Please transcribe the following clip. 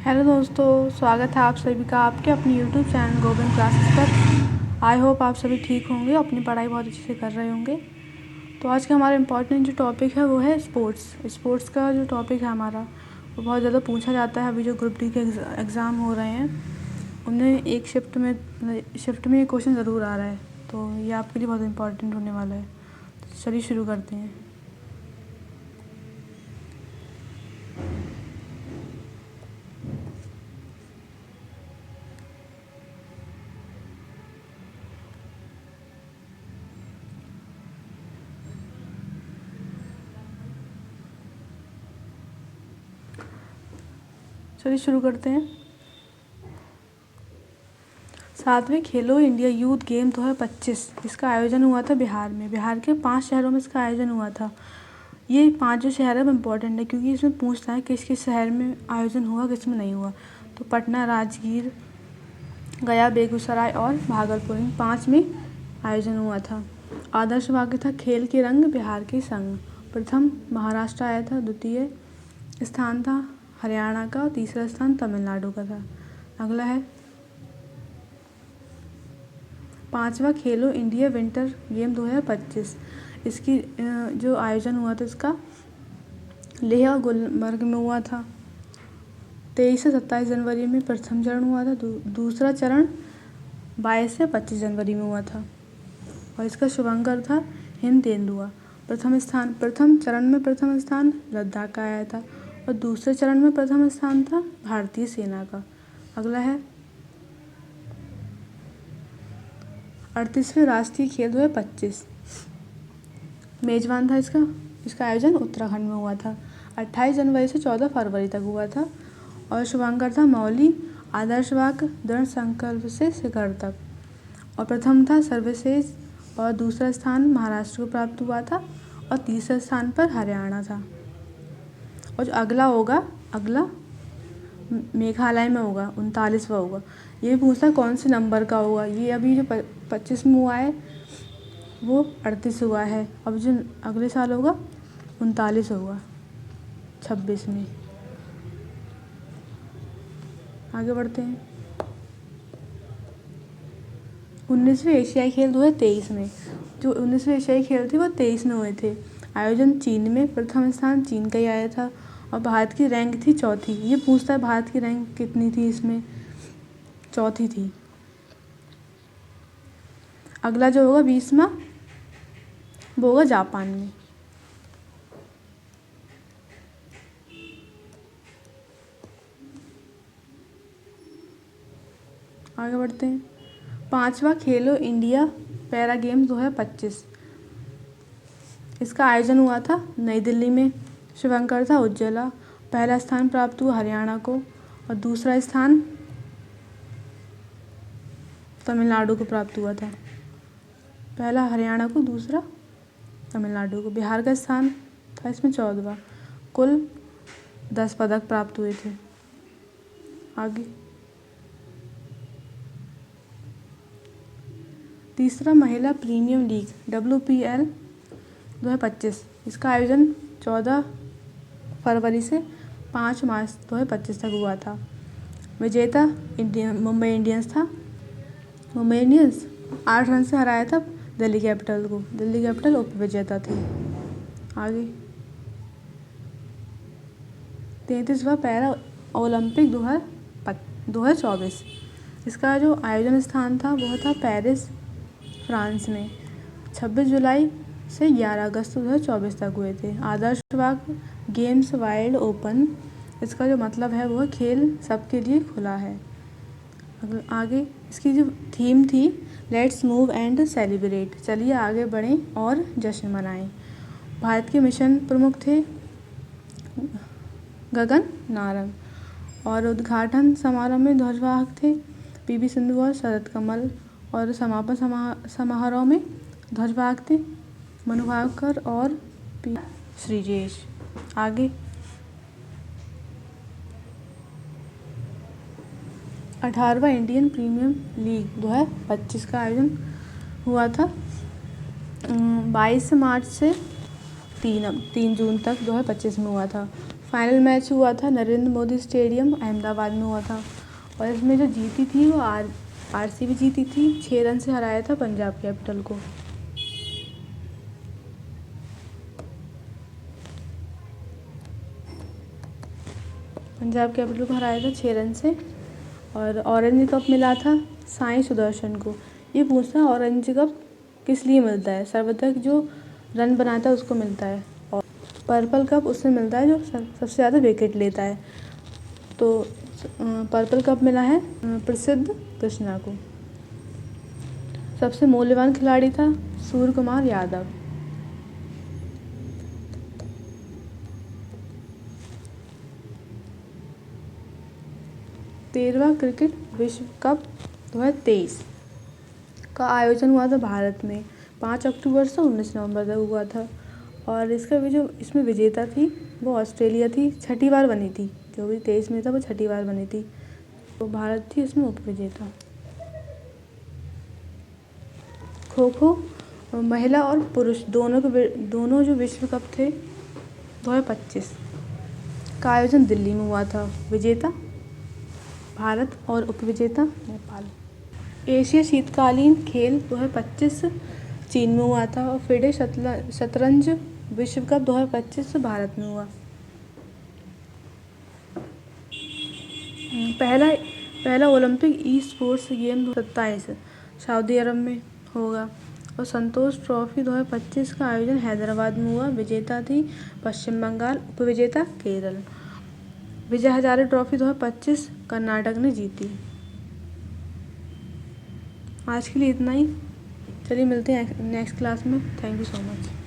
Hello दोस्तों, स्वागत है आप सभी का आपके अपने यूट्यूब चैनल गोविंद क्लासेस पर। आई होप आप सभी ठीक होंगे, अपनी पढ़ाई बहुत अच्छे से कर रहे होंगे। तो आज का हमारा इम्पोर्टेंट जो टॉपिक है वो है स्पोर्ट्स का जो टॉपिक है हमारा वो बहुत ज़्यादा पूछा जाता है। अभी जो ग्रुप डी के एग्ज़ाम हो रहे हैं उनमें एक शिफ्ट में ये क्वेश्चन ज़रूर आ रहा है, तो ये आपके लिए बहुत इम्पोर्टेंट होने वाला है। तो चलिए शुरू करते हैं। चलिए शुरू करते हैं। 7वें खेलो इंडिया यूथ गेम 2025 इसका आयोजन हुआ था बिहार में। बिहार के 5 शहरों में इसका आयोजन हुआ था। ये 5 जो शहर है वो इम्पोर्टेंट है क्योंकि इसमें पूछता है किस किस शहर में आयोजन हुआ, किस में नहीं हुआ। तो पटना, राजगीर, गया, बेगूसराय और भागलपुर, इन 5 में आयोजन हुआ था। आदर्श वाक्य था खेल के रंग बिहार के संग। प्रथम महाराष्ट्र आया था, द्वितीय स्थान था हरियाणा का, तीसरा स्थान तमिलनाडु का था। अगला है 5वां खेलो इंडिया विंटर गेम 2025। इसकी जो आयोजन हुआ था इसका लेह और गुलमर्ग में हुआ था। 23 से 27 जनवरी में प्रथम चरण हुआ था। दूसरा चरण 22 से 25 जनवरी में हुआ था और इसका शुभांकर था हिंद तेंदुआ। प्रथम चरण में प्रथम स्थान लद्दाख का आया था और दूसरे चरण में प्रथम स्थान था भारतीय सेना का। अगला है 38वें राष्ट्रीय खेल 2025। मेजबान था इसका आयोजन उत्तराखंड में हुआ था। 28 जनवरी से 14 फरवरी तक हुआ था और शुभांकर था मौली, आदर्श वाक्य दृढ़ संकल्प से शिखर तक। और प्रथम था सर्वश्रेष्ठ और दूसरा स्थान महाराष्ट्र को प्राप्त हुआ था और तीसरे स्थान पर हरियाणा था। और जो अगला मेघालय में होगा, 39वां होगा। ये पूछता है कौन से नंबर का होगा। ये अभी जो 25 में हुआ है वो 38 हुआ है। अब जो अगले साल होगा 39 होगा 26 में। आगे बढ़ते हैं। 19वें एशियाई खेल 2023 में। जो 19वें एशियाई खेल थे वो 23 में हुए थे। आयोजन चीन में, प्रथम स्थान चीन का ही आया था और भारत की रैंक थी 4थी। ये पूछता है भारत की रैंक कितनी थी, इसमें 4थी थी। अगला जो होगा 20वां वो होगा जापान में। आगे बढ़ते हैं। 5वां खेलो इंडिया पैरा गेम्स 2025। इसका आयोजन हुआ था नई दिल्ली में। शुभंकर था उज्ज्वला। पहला स्थान प्राप्त हुआ हरियाणा को और दूसरा स्थान तमिलनाडु को प्राप्त हुआ था। पहला हरियाणा को, दूसरा तमिलनाडु को। बिहार का स्थान था इसमें 14वां। कुल 10 पदक प्राप्त हुए थे। आगे तीसरा महिला प्रीमियम लीग WPL 2025। इसका आयोजन 14 फरवरी से 5 मार्च 2025 तक हुआ था। विजेता मुंबई इंडियंस था। मुंबई इंडियंस 8 रन से हराया था दिल्ली कैपिटल को। दिल्ली कैपिटल उप विजेता थी। आगे 33वां पैरा ओलंपिक 2024। इसका जो आयोजन स्थान था वो था पेरिस, फ्रांस में। 26 जुलाई से 11 अगस्त 2024 तक हुए थे। आदर्श वाक्य गेम्स वाइड ओपन। इसका जो मतलब है वो खेल सबके लिए खुला है। आगे इसकी जो थीम थी लेट्स मूव एंड सेलिब्रेट। चलिए आगे बढ़ें और जश्न मनाएं। भारत के मिशन प्रमुख थे गगन नारंग और उद्घाटन समारोह में ध्वजवाहक थे PV सिंधु और शरद कमल और समापन समारोह में ध्वजवाहक थे मनु भाकर और P श्रीजेश। आगे 18वां इंडियन प्रीमियम लीग 2025 का आयोजन हुआ था 22 मार्च से 3 जून तक 2025 में हुआ था। फाइनल मैच हुआ था नरेंद्र मोदी स्टेडियम अहमदाबाद में हुआ था और इसमें जो जीती थी वो आरसीबी जीती थी। 6 रन से हराया था पंजाब कैपिटल को। पंजाब कैपिटल को हराया था 6 रन से। और ऑरेंज कप मिला था साई सुदर्शन को। ये पूछता है ऑरेंज कप किस लिए मिलता है? सर्वाधिक जो रन बनाता है उसको मिलता है। और पर्पल कप उससे मिलता है जो सबसे ज़्यादा विकेट लेता है। तो पर्पल कप मिला है प्रसिद्ध कृष्णा को। सबसे मूल्यवान खिलाड़ी था सूर्य कुमार यादव। तेरहवां क्रिकेट विश्व कप 2023 का आयोजन हुआ था भारत में 5 अक्टूबर से 19 नवंबर तक हुआ था। और इसमें विजेता थी वो ऑस्ट्रेलिया थी। 6ठी बार बनी थी, जो भी 23 में था वो 6ठी बार बनी थी। तो भारत थी इसमें उपविजेता। खो खो महिला और पुरुष दोनों जो विश्व कप थे 2025 का आयोजन दिल्ली में हुआ था। विजेता भारत और उपविजेता नेपाल। एशिया शीतकालीन खेल 2025 चीन में हुआ था और फिडे शतरंज विश्व कप 2025 भारत में हुआ। पहला Olympic esports game 2027 Saudi Arab में होगा। और संतोष ट्रॉफी 2025 का आयोजन हैदराबाद में हुआ। विजेता थी पश्चिम बंगाल, उपविजेता केरल। विजय हजारे ट्रॉफी 2025 कर्नाटक ने जीती। आज के लिए इतना ही। चलिए मिलते हैं नेक्स्ट क्लास में। Thank you so much.